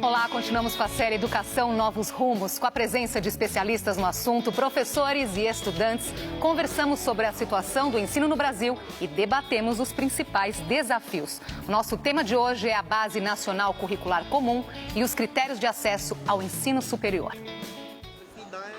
Olá, continuamos com a série Educação Novos Rumos. Com a presença de especialistas no assunto, professores e estudantes, conversamos sobre a situação do ensino no Brasil e debatemos os principais desafios. Nosso tema de hoje é a Base Nacional Curricular Comum e os critérios de acesso ao ensino superior.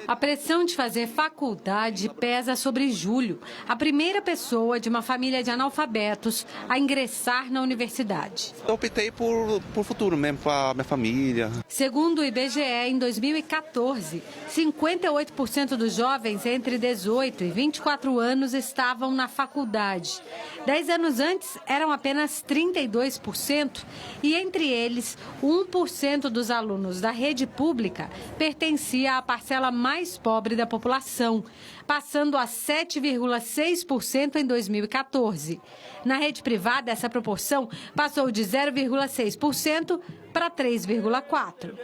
A pressão de fazer faculdade pesa sobre Júlio, a primeira pessoa de uma família de analfabetos a ingressar na universidade. Eu optei por futuro mesmo, para a minha família. Segundo o IBGE, em 2014, 58% dos jovens entre 18 e 24 anos estavam na faculdade. 10 anos antes, eram apenas 32%, e entre eles, 1% dos alunos da rede pública pertencia à parcela mais pobre da população, passando a 7,6% em 2014. Na rede privada, essa proporção passou de 0,6% para 3,4%.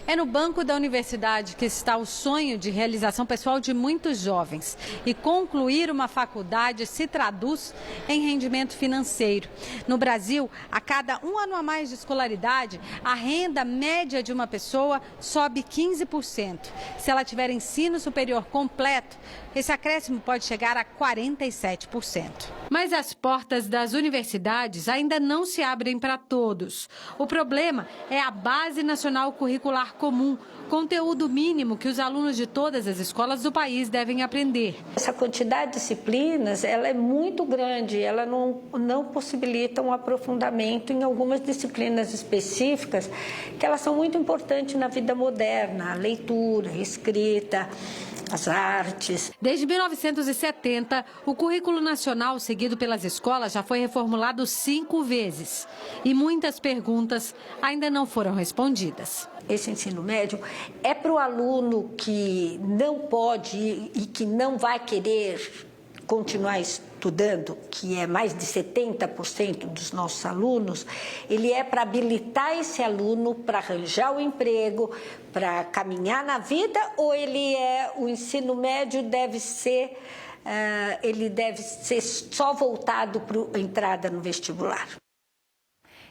É no banco da universidade que está o sonho de realização pessoal de muitos jovens. E concluir uma faculdade se traduz em rendimento financeiro. No Brasil, a cada um ano a mais de escolaridade, a renda média de uma pessoa sobe 15%. Se ela tiver ensino superior completo, esse acréscimo pode chegar a 47%. Mas as portas das universidades ainda não se abrem para todos. O problema é a Base Nacional Curricular Comum, conteúdo mínimo que os alunos de todas as escolas do país devem aprender. Essa quantidade de disciplinas, ela é muito grande, ela não possibilita um aprofundamento em algumas disciplinas específicas que elas são muito importantes na vida moderna, a leitura, a escrita, as artes. Desde 1970, o currículo nacional seguido pelas escolas já foi reformulado 5 vezes. E muitas perguntas ainda não foram respondidas. Esse ensino médio é para o aluno que não pode e que não vai querer continuar estudando, que é mais de 70% dos nossos alunos, ele é para habilitar esse aluno para arranjar o emprego, para caminhar na vida, ou o ensino médio deve ser, ele deve ser só voltado para a entrada no vestibular?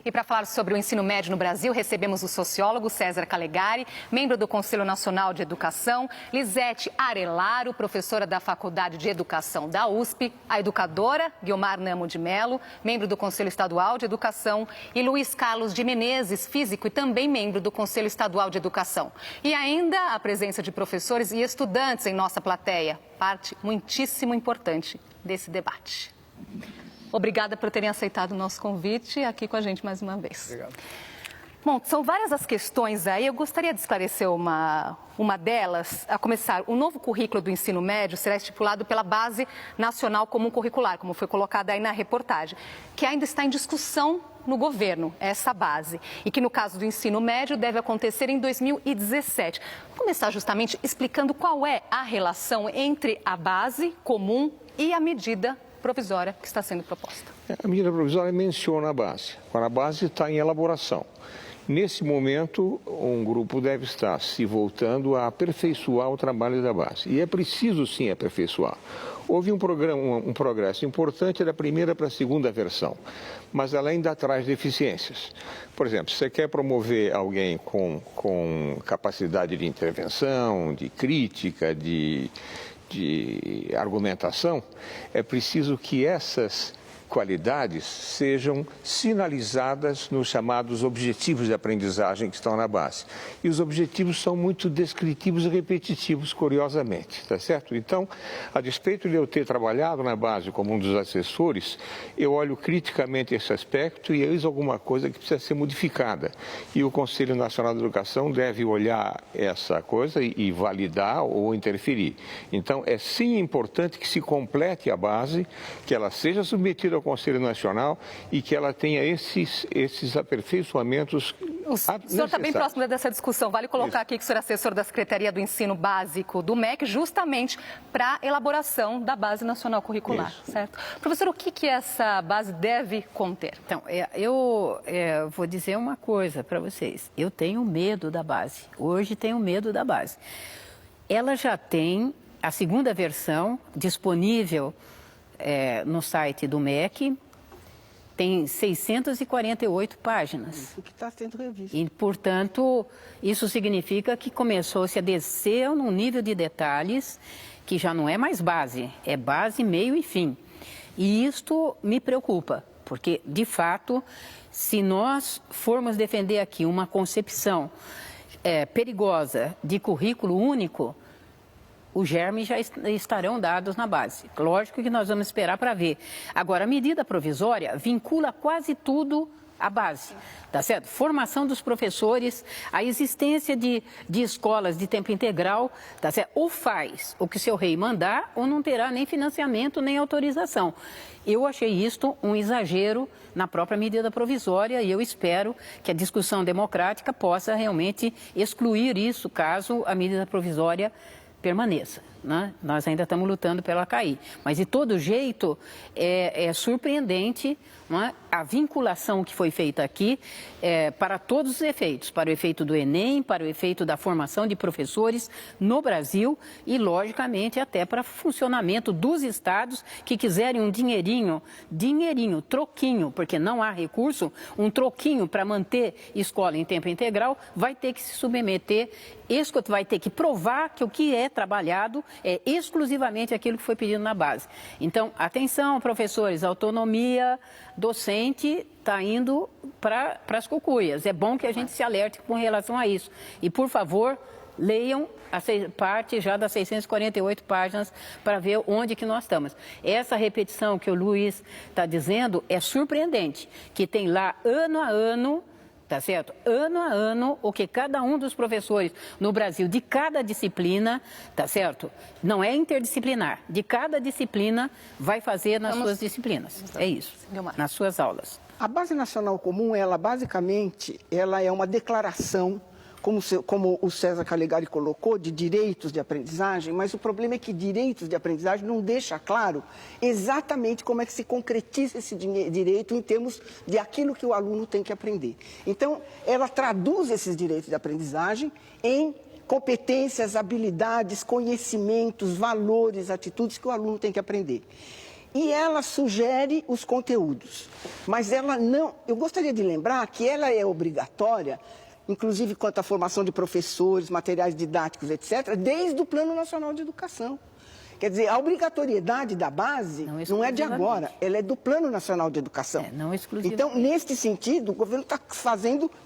E para falar sobre o ensino médio no Brasil, recebemos o sociólogo César Calegari, membro do Conselho Nacional de Educação, Lisete Arelaro, professora da Faculdade de Educação da USP, a educadora Guiomar Namo de Mello, membro do Conselho Estadual de Educação, e Luiz Carlos de Menezes, físico e também membro do Conselho Estadual de Educação. E ainda a presença de professores e estudantes em nossa plateia, parte muitíssimo importante desse debate. Obrigada por terem aceitado o nosso convite aqui com a gente mais uma vez. Obrigado. Bom, são várias as questões aí. Eu gostaria de esclarecer uma delas. A começar, o novo currículo do ensino médio será estipulado pela Base Nacional Comum Curricular, como foi colocado aí na reportagem, que ainda está em discussão no governo, essa base. E que no caso do ensino médio deve acontecer em 2017. Vou começar justamente explicando qual é a relação entre a base comum e a medida provisória que está sendo proposta. A medida provisória menciona a base. Agora, a base está em elaboração. Nesse momento, um grupo deve estar se voltando a aperfeiçoar o trabalho da base. E é preciso, sim, aperfeiçoar. Houve um progresso importante da primeira para a segunda versão, mas ela ainda traz deficiências. Por exemplo, se você quer promover alguém com capacidade de intervenção, de crítica, de argumentação, é preciso que essas qualidades sejam sinalizadas nos chamados objetivos de aprendizagem que estão na base. E os objetivos são muito descritivos e repetitivos, curiosamente, tá certo? Então, a despeito de eu ter trabalhado na base como um dos assessores, eu olho criticamente esse aspecto e eis alguma coisa que precisa ser modificada. E o Conselho Nacional de Educação deve olhar essa coisa e validar ou interferir. Então, é sim importante que se complete a base, que ela seja submetida ao Conselho Nacional e que ela tenha esses aperfeiçoamentos necessários. O senhor está bem próximo dessa discussão. Vale colocar aqui que o senhor é assessor da Secretaria do Ensino Básico do MEC, justamente para a elaboração da Base Nacional Curricular, certo? Professor, o que essa base deve conter? Então, eu vou dizer uma coisa para vocês. Eu tenho medo da base. Hoje tenho medo da base. Ela já tem a segunda versão disponível no site do MEC, tem 648 páginas. Isso que está sendo revisto. E, portanto, isso significa que começou-se a descer num nível de detalhes que já não é mais base, é base, meio e fim. E isto me preocupa, porque, de fato, se nós formos defender aqui uma concepção perigosa de currículo único, os germes já estarão dados na base. Lógico que nós vamos esperar para ver. Agora, a medida provisória vincula quase tudo à base, tá certo? Formação dos professores, a existência de escolas de tempo integral, tá certo? Ou faz o que o seu rei mandar, ou não terá nem financiamento, nem autorização. Eu achei isto um exagero na própria medida provisória e eu espero que a discussão democrática possa realmente excluir isso, caso a medida provisória permaneça, né? Nós ainda estamos lutando para ela cair. Mas, de todo jeito, é surpreendente, né, a vinculação que foi feita aqui para todos os efeitos, para o efeito do Enem, para o efeito da formação de professores no Brasil e, logicamente, até para o funcionamento dos estados que quiserem um dinheirinho, troquinho, porque não há recurso, um troquinho para manter escola em tempo integral, vai ter que se submeter, vai ter que provar que o que é trabalhado é exclusivamente aquilo que foi pedido na base. Então, atenção, professores, autonomia docente está indo para as cucuias. É bom que a gente se alerte com relação a isso. E, por favor, leiam a parte já das 648 páginas para ver onde que nós estamos. Essa repetição que o Luiz está dizendo é surpreendente, que tem lá ano a ano, tá certo? Ano a ano, o que cada um dos professores no Brasil, de cada disciplina, tá certo? Não é interdisciplinar, de cada disciplina vai fazer nas suas disciplinas. É isso, nas suas aulas. A Base Nacional Comum, ela basicamente, ela é uma declaração, como o César Calegari colocou, de direitos de aprendizagem, mas o problema é que direitos de aprendizagem não deixa claro exatamente como é que se concretiza esse direito em termos de aquilo que o aluno tem que aprender. Então, ela traduz esses direitos de aprendizagem em competências, habilidades, conhecimentos, valores, atitudes que o aluno tem que aprender. E ela sugere os conteúdos, mas ela não... Eu gostaria de lembrar que ela é obrigatória, inclusive quanto à formação de professores, materiais didáticos, etc., desde o Plano Nacional de Educação. Quer dizer, a obrigatoriedade da base não é de agora, ela é do Plano Nacional de Educação. Não exclusivamente. Então, neste sentido, o governo está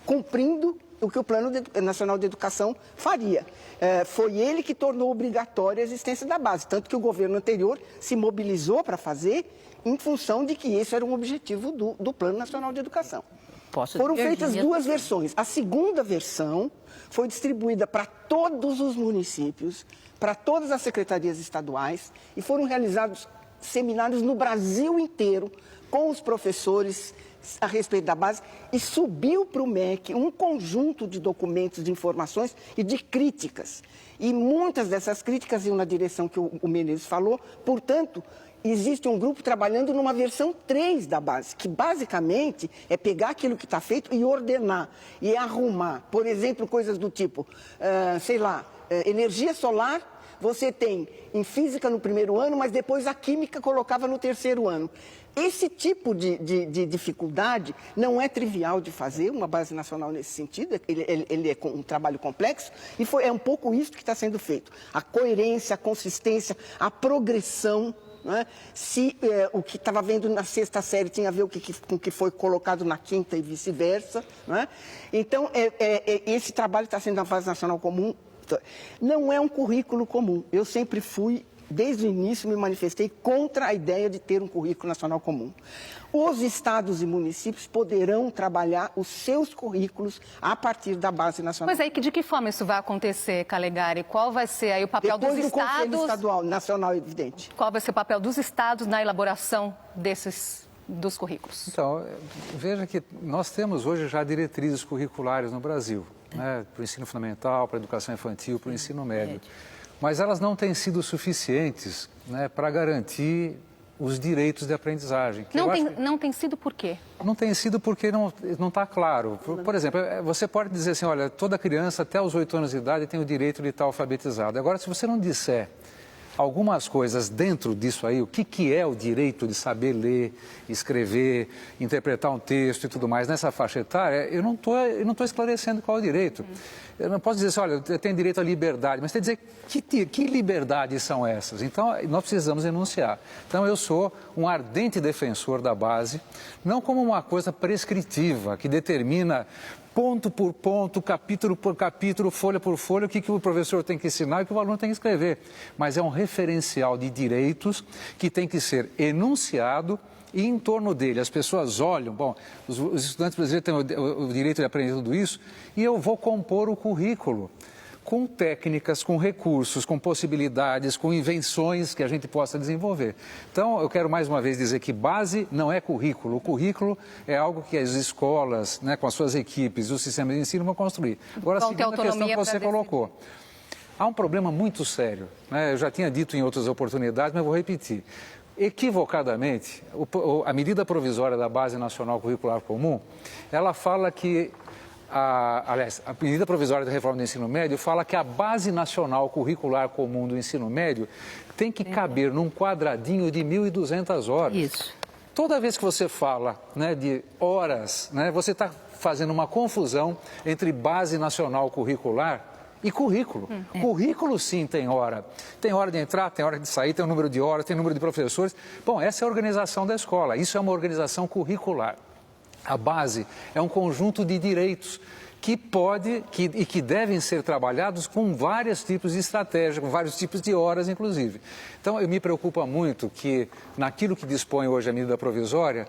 cumprindo o que o Plano Nacional de Educação faria. Foi ele que tornou obrigatória a existência da base, tanto que o governo anterior se mobilizou para fazer em função de que esse era um objetivo do Plano Nacional de Educação. Foram feitas duas versões. A segunda versão foi distribuída para todos os municípios, para todas as secretarias estaduais, e foram realizados seminários no Brasil inteiro com os professores a respeito da base, e subiu para o MEC um conjunto de documentos, de informações e de críticas. E muitas dessas críticas iam na direção que o Menezes falou, portanto, existe um grupo trabalhando numa versão 3 da base, que basicamente é pegar aquilo que está feito e ordenar, e arrumar. Por exemplo, coisas do tipo, energia solar, você tem em física no primeiro ano, mas depois a química colocava no terceiro ano. Esse tipo de dificuldade não é trivial de fazer, uma base nacional nesse sentido, ele é um trabalho complexo, e é um pouco isso que está sendo feito. A coerência, a consistência, a progressão. Né? Se o que estava vendo na sexta série tinha a ver com o que foi colocado na quinta e vice-versa. Né? Então, esse trabalho está sendo na Base Nacional Comum. Não é um currículo comum. Eu sempre fui, desde o início, me manifestei contra a ideia de ter um currículo nacional comum. Os estados e municípios poderão trabalhar os seus currículos a partir da Base Nacional. Mas aí, de que forma isso vai acontecer, Calegari? Qual vai ser aí o papel dos estados? Depois do Conselho Estadual, nacional, evidente. Qual vai ser o papel dos estados na elaboração dos currículos? Então, veja que nós temos hoje já diretrizes curriculares no Brasil, né, para o ensino fundamental, para a educação infantil, para o ensino médio. Mas elas não têm sido suficientes, né, para garantir os direitos de aprendizagem. Não tem sido por quê? Não tem sido porque não está claro. Por exemplo, você pode dizer assim, olha, toda criança até os 8 anos de idade tem o direito de estar alfabetizada. Agora, se você não disser algumas coisas dentro disso aí, o que é o direito de saber ler, escrever, interpretar um texto e tudo mais nessa faixa etária, eu não estou esclarecendo qual é o direito. Eu não posso dizer assim, olha, eu tenho direito à liberdade, mas tem que dizer que liberdades são essas. Então, nós precisamos enunciar. Então, eu sou um ardente defensor da base, não como uma coisa prescritiva, que determina ponto por ponto, capítulo por capítulo, folha por folha, o que o professor tem que ensinar e o que o aluno tem que escrever. Mas é um referencial de direitos que tem que ser enunciado e em torno dele as pessoas olham, bom, os estudantes brasileiros têm o direito de aprender tudo isso e eu vou compor o currículo com técnicas, com recursos, com possibilidades, com invenções que a gente possa desenvolver. Então, eu quero mais uma vez dizer que base não é currículo. O currículo é algo que as escolas, né, com as suas equipes, os sistemas de ensino vão construir. Agora, a segunda questão que você colocou. Há um problema muito sério, né? Eu já tinha dito em outras oportunidades, mas vou repetir. Equivocadamente, a medida provisória da Base Nacional Curricular Comum, ela fala que, a medida provisória da reforma do ensino médio fala que a Base Nacional Curricular Comum do ensino médio tem que caber num quadradinho de 1.200 horas. Isso. Toda vez que você fala, né, de horas, né, você está fazendo uma confusão entre Base Nacional Curricular e currículo. Currículo, sim, tem hora. Tem hora de entrar, tem hora de sair, tem o número de horas, tem o número de professores. Bom, essa é a organização da escola. Isso é uma organização curricular. A base é um conjunto de direitos que que devem ser trabalhados com vários tipos de estratégia, com vários tipos de horas, inclusive. Então, me preocupa muito que, naquilo que dispõe hoje a medida provisória,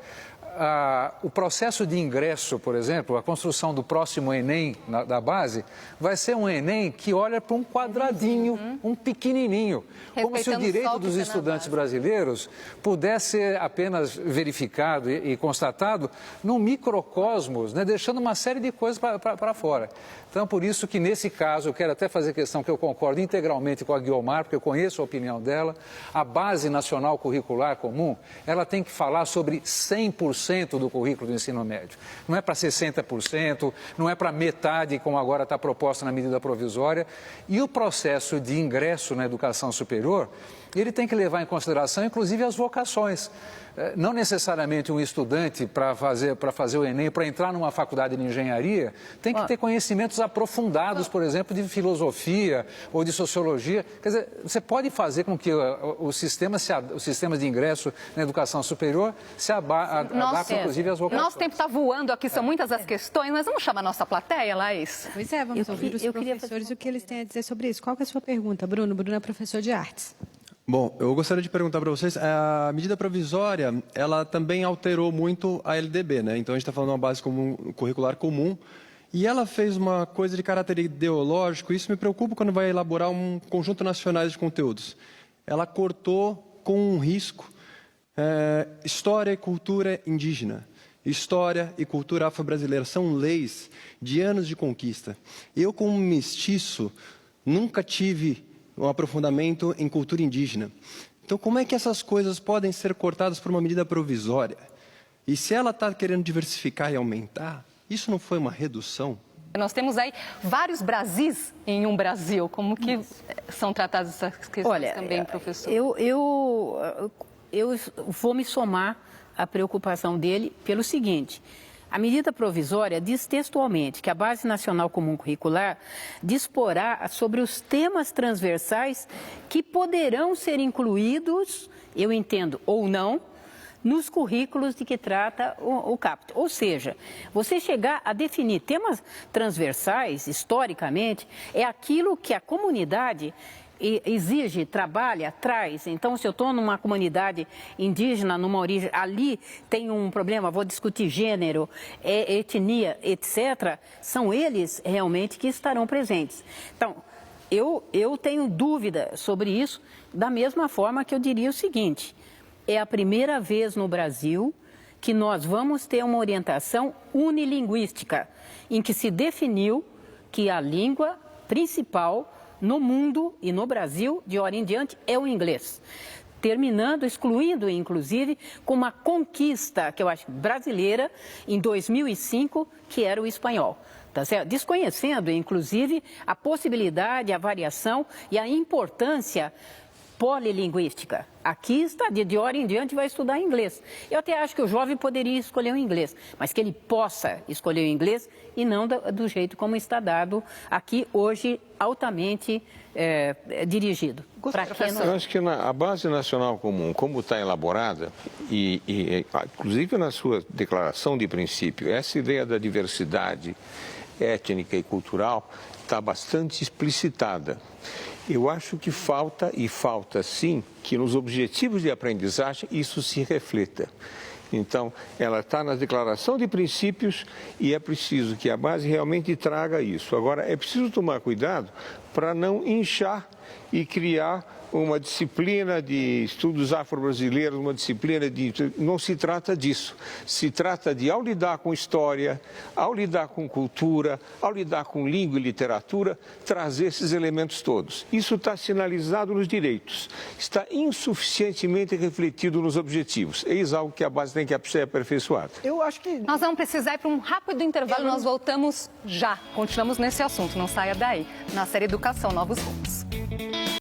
o processo de ingresso, por exemplo, a construção do próximo Enem da base, vai ser um Enem que olha para um quadradinho, um pequenininho. Como se o direito dos estudantes brasileiros pudesse ser apenas verificado e constatado num microcosmos, né, deixando uma série de coisas para fora. Então, por isso que nesse caso, eu quero até fazer questão que eu concordo integralmente com a Guiomar, porque eu conheço a opinião dela, a Base Nacional Curricular Comum, ela tem que falar sobre 100% do currículo do ensino médio. Não é para 60%, não é para metade, como agora está proposta na medida provisória. E o processo de ingresso na educação superior, ele tem que levar em consideração, inclusive, as vocações. Não necessariamente um estudante para fazer o Enem, para entrar numa faculdade de engenharia, tem que ter conhecimentos aprofundados, por exemplo, de filosofia ou de sociologia. Quer dizer, você pode fazer com que os sistemas de ingresso na educação superior se adaptem, inclusive, às vocações. Nosso tempo está voando aqui, são muitas as questões, mas vamos chamar a nossa plateia, Laís? Pois é, vamos ouvir os professores o que eles têm a dizer sobre isso. Qual que é a sua pergunta, Bruno? Bruno é professor de artes. Bom, eu gostaria de perguntar para vocês, a medida provisória, ela também alterou muito a LDB, né? Então, a gente está falando de uma base curricular comum, e ela fez uma coisa de caráter ideológico, e isso me preocupa quando vai elaborar um conjunto nacional de conteúdos. Ela cortou com um risco história e cultura indígena. História e cultura afro-brasileira são leis de anos de conquista. Eu, como mestiço, nunca tive um aprofundamento em cultura indígena. Então, como é que essas coisas podem ser cortadas por uma medida provisória? E se ela está querendo diversificar e aumentar, isso não foi uma redução? Nós temos aí vários Brasis em um Brasil. Como que são tratadas essas questões também, professor? Eu vou me somar à preocupação dele pelo seguinte: a medida provisória diz textualmente que a Base Nacional Comum Curricular disporá sobre os temas transversais que poderão ser incluídos, eu entendo, ou não, nos currículos de que trata o caput. Ou seja, você chegar a definir temas transversais, historicamente, é aquilo que a comunidade exige, trabalha, traz. Então, se eu estou numa comunidade indígena, numa origem, ali tem um problema, vou discutir gênero, etnia, etc., são eles realmente que estarão presentes. Então, eu tenho dúvida sobre isso, da mesma forma que eu diria o seguinte: é a primeira vez no Brasil que nós vamos ter uma orientação unilinguística, em que se definiu que a língua principal no mundo e no Brasil, de hora em diante, é o inglês. Terminando, excluindo, inclusive, com uma conquista, que eu acho brasileira, em 2005, que era o espanhol. Tá certo? Desconhecendo, inclusive, a possibilidade, a variação e a importância polilinguística. Aqui está, de hora em diante vai estudar inglês. Eu até acho que o jovem poderia escolher o inglês, mas que ele possa escolher o inglês e não do jeito como está dado aqui hoje, altamente dirigido. Eu acho que a Base Nacional Comum, como está elaborada, inclusive na sua declaração de princípio, essa ideia da diversidade étnica e cultural está bastante explicitada. Eu acho que falta sim, que nos objetivos de aprendizagem isso se reflita. Então, ela está na declaração de princípios e é preciso que a base realmente traga isso. Agora, é preciso tomar cuidado para não inchar e criar uma disciplina de estudos afro-brasileiros, uma disciplina de... Não se trata disso. Se trata de, ao lidar com história, ao lidar com cultura, ao lidar com língua e literatura, trazer esses elementos todos. Isso está sinalizado nos direitos, está insuficientemente refletido nos objetivos. Eis algo que a base tem que ser aperfeiçoada. Eu acho que... Nós vamos precisar ir para um rápido intervalo, nós voltamos já. Continuamos nesse assunto, não saia daí. Na série Educação, Novos Rumos.